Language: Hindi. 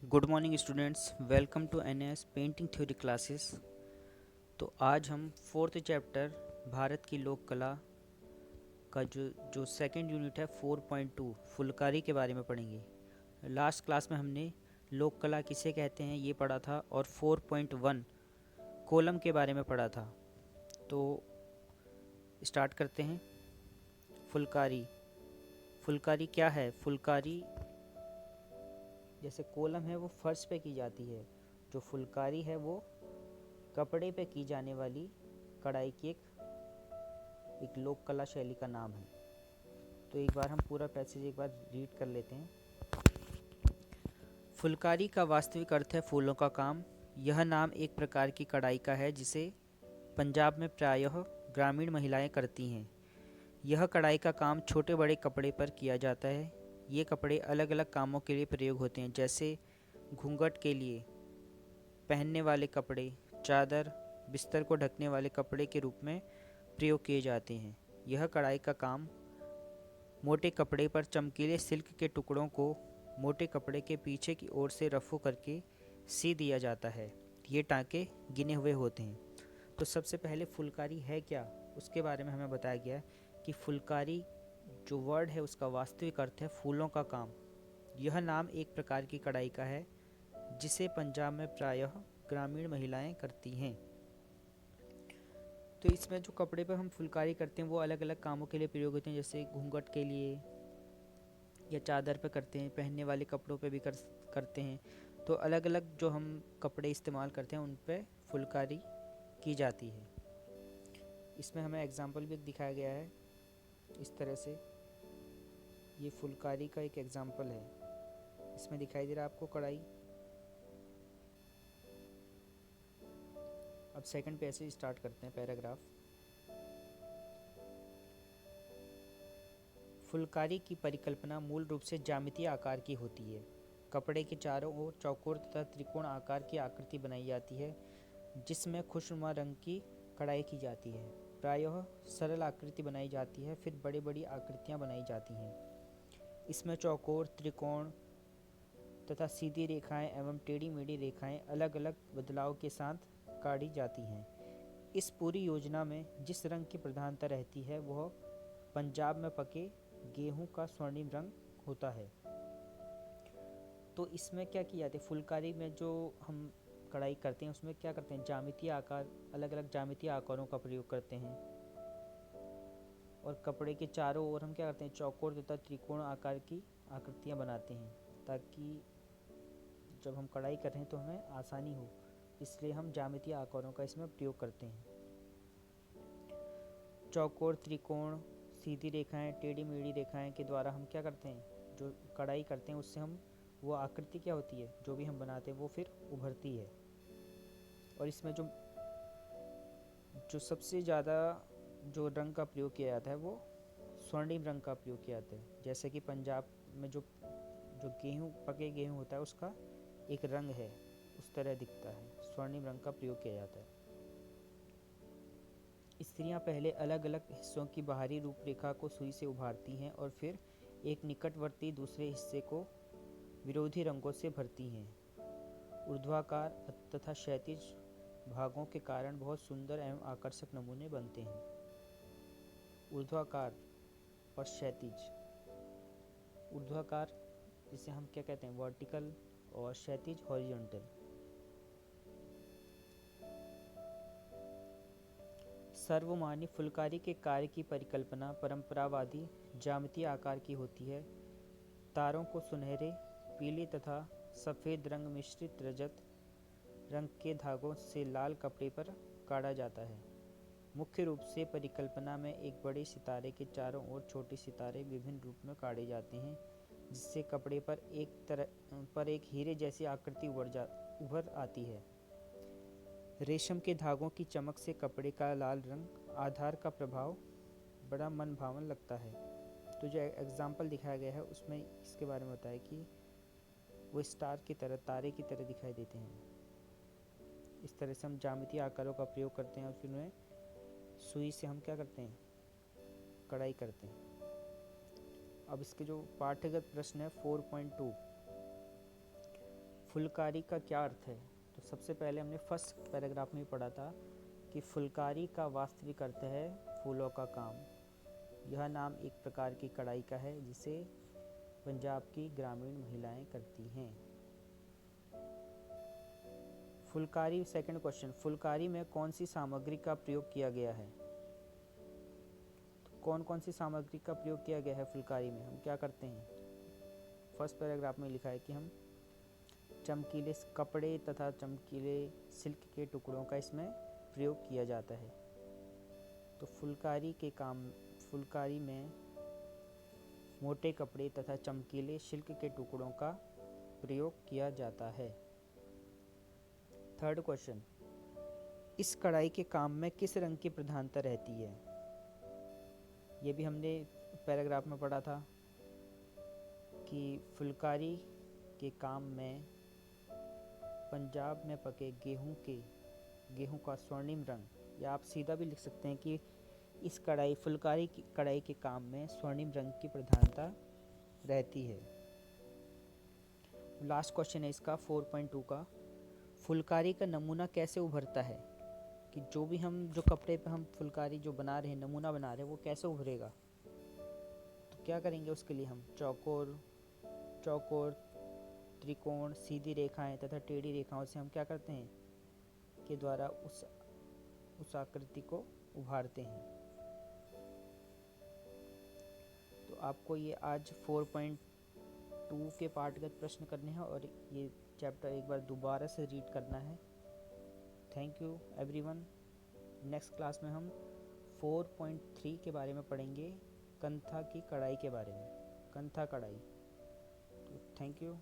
Good morning students, welcome to NS painting theory classes. तो आज हम फोर्थ चैप्टर भारत की लोक कला का जो सेकंड यूनिट है 4.2 फुलकारी के बारे में पढ़ेंगे। लास्ट क्लास में हमने लोक कला किसे कहते हैं ये पढ़ा था और 4.1 कोलम के बारे में पढ़ा था। तो स्टार्ट करते हैं। फुलकारी फुलकारी क्या है? फुलकारी जैसे कोलम है वो फर्श पे की जाती है, जो फुलकारी है वो कपड़े पे की जाने वाली कढ़ाई की एक लोक कला शैली का नाम है। तो एक बार हम पूरा पैसेज एक बार रीड कर लेते हैं। फुलकारी का वास्तविक अर्थ है फूलों का काम। यह नाम एक प्रकार की कढ़ाई का है जिसे पंजाब में प्रायः ग्रामीण महिलाएं करती हैं। यह कढ़ाई का काम छोटे बड़े कपड़े पर किया जाता है। ये कपड़े अलग अलग कामों के लिए प्रयोग होते हैं, जैसे घूंघट के लिए पहनने वाले कपड़े, चादर, बिस्तर को ढकने वाले कपड़े के रूप में प्रयोग किए जाते हैं। यह कढ़ाई का काम मोटे कपड़े पर चमकीले सिल्क के टुकड़ों को मोटे कपड़े के पीछे की ओर से रफू करके सी दिया जाता है। ये टाँके गिने हुए होते हैं। तो सबसे पहले फुलकारी है क्या, उसके बारे में हमें बताया गया कि फुलकारी जो वर्ड है उसका वास्तविक अर्थ है फूलों का काम। यह नाम एक प्रकार की कढ़ाई का है जिसे पंजाब में प्रायः ग्रामीण महिलाएं करती हैं। तो इसमें जो कपड़े पर हम फुलकारी करते हैं वो अलग अलग कामों के लिए प्रयोग होते हैं, जैसे घूंघट के लिए या चादर पे करते हैं, पहनने वाले कपड़ों पे भी करते हैं। तो अलग अलग जो हम कपड़े इस्तेमाल करते हैं उन पे फुलकारी की जाती है। इसमें हमें एग्जाम्पल भी दिखाया गया है इस तरह से। ये फुलकारी का एक एग्जाम्पल है। इसमें दिखाई दे रहा है आपको कढ़ाई। अब सेकंड पैसेज स्टार्ट करते हैं, पैराग्राफ। फुलकारी की परिकल्पना मूल रूप से ज्यामितीय आकार की होती है। कपड़े के चारों ओर चौकोर तथा त्रिकोण आकार की आकृति बनाई जाती है जिसमें खुशनुमा रंग की कढ़ाई की जाती है। प्रायः सरल आकृति बनाई जाती है, फिर बड़ी बड़ी आकृतियाँ बनाई जाती हैं। इसमें चौकोर, त्रिकोण तथा सीधी रेखाएं एवं टेढ़ी मेढ़ी रेखाएं अलग अलग बदलाव के साथ काटी जाती हैं। इस पूरी योजना में जिस रंग की प्रधानता रहती है वह पंजाब में पके गेहूं का स्वर्णिम रंग होता है। तो इसमें क्या किया जाता है, फुलकारी में जो हम कढ़ाई करते हैं उसमें क्या करते हैं, ज्यामितीय आकार, अलग अलग ज्यामितीय आकारों का प्रयोग करते हैं। और कपड़े के चारों ओर हम क्या करते हैं, चौकोर तथा त्रिकोण आकार की आकृतियाँ बनाते हैं ताकि जब हम कढ़ाई कर रहे हैं तो हमें आसानी हो, इसलिए हम ज्यामितीय आकारों का इसमें प्रयोग करते हैं। चौकोर, त्रिकोण, सीधी रेखाएं, टेढ़ी मेढ़ी रेखाएं के द्वारा हम क्या करते हैं, जो कढ़ाई करते हैं उससे हम वो आकृति क्या होती है जो भी हम बनाते हैं वो फिर उभरती है। और इसमें जो जो सबसे ज़्यादा जो रंग का प्रयोग किया जाता है वो स्वर्णिम रंग का प्रयोग किया जाता है। जैसे कि पंजाब में जो जो गेहूँ, पके गेहूँ होता है उसका एक रंग है, उस तरह दिखता है, स्वर्णिम रंग का प्रयोग किया जाता है। स्त्रियां पहले अलग अलग हिस्सों की बाहरी रूपरेखा को सुई से उभारती हैं और फिर एक निकटवर्ती दूसरे हिस्से को विरोधी रंगों से भरती हैं। ऊर्ध्वाकार तथा क्षैतिज भागों के कारण बहुत सुंदर एवं आकर्षक नमूने बनते हैं। ऊर्ध्वाकार और क्षैतिज, ऊर्ध्वाकार जिसे हम क्या कहते हैं वर्टिकल, और क्षैतिज हॉरिजॉन्टल। सर्वमान्य फुलकारी के कार्य की परिकल्पना परंपरावादी ज्यामितीय आकार की होती है। तारों को सुनहरे, पीले तथा सफ़ेद रंग मिश्रित रजत रंग के धागों से लाल कपड़े पर काढ़ा जाता है। मुख्य रूप से परिकल्पना में एक बड़े सितारे के चारों ओर छोटे सितारे विभिन्न रूप में काढ़े जाते हैं, जिससे कपड़े पर एक हीरे जैसी आकृति उभर आती है। रेशम के धागों की चमक से कपड़े का लाल रंग आधार का प्रभाव बड़ा मन भावन लगता है। तो जो एग्जाम्पल दिखाया गया है उसमें इसके बारे में बताया कि वो स्टार की तरह, तारे की तरह दिखाई देते हैं। इस तरह से हम ज्यामितीय आकारों का प्रयोग करते हैं और फिर उन्हें सुई से हम क्या करते हैं, कढ़ाई करते हैं। अब इसके जो पाठ्यगत प्रश्न है 4.2, फुलकारी का क्या अर्थ है? तो सबसे पहले हमने फर्स्ट पैराग्राफ में पढ़ा था कि फुलकारी का वास्तविक अर्थ है फूलों का काम। यह नाम एक प्रकार की कढ़ाई का है जिसे पंजाब की ग्रामीण महिलाएं करती हैं। फुलकारी, सेकंड क्वेश्चन, फुलकारी में कौन सी सामग्री का प्रयोग किया गया है? तो कौन कौन सी सामग्री का प्रयोग किया गया है फुलकारी में? हम क्या करते हैं? फर्स्ट पैराग्राफ में लिखा है कि हम चमकीले कपड़े तथा चमकीले सिल्क के टुकड़ों का इसमें प्रयोग किया जाता है। तो फुलकारी में मोटे कपड़े तथा चमकीले सिल्क के टुकड़ों का प्रयोग किया जाता है। थर्ड क्वेश्चन, इस कढ़ाई के काम में किस रंग की प्रधानता रहती है? ये भी हमने पैराग्राफ में पढ़ा था कि फुलकारी के काम में पंजाब में पके गेहूं का स्वर्णिम रंग, या आप सीधा भी लिख सकते हैं कि इस फुलकारी की कढ़ाई के काम में स्वर्णिम रंग की प्रधानता रहती है। लास्ट क्वेश्चन है इसका 4.2 का, फुलकारी का नमूना कैसे उभरता है? कि जो कपड़े पे हम फुलकारी जो बना रहे हैं, नमूना बना रहे हैं, वो कैसे उभरेगा? तो क्या करेंगे उसके लिए? हम चौकोर, त्रिकोण, सीधी रेखाएं तथा टेढ़ी रेखाओं से हम क्या करते हैं के द्वारा उस आकृति को उभारते हैं। तो आपको ये आज 4.2 के पाठगत प्रश्न करने हैं और ये चैप्टर एक बार दोबारा से रीड करना है। Thank you everyone. Next class में हम 4.3 के बारे में पढ़ेंगे, कंथा की कढ़ाई के बारे में, कंथा कढ़ाई। तो थैंक यू।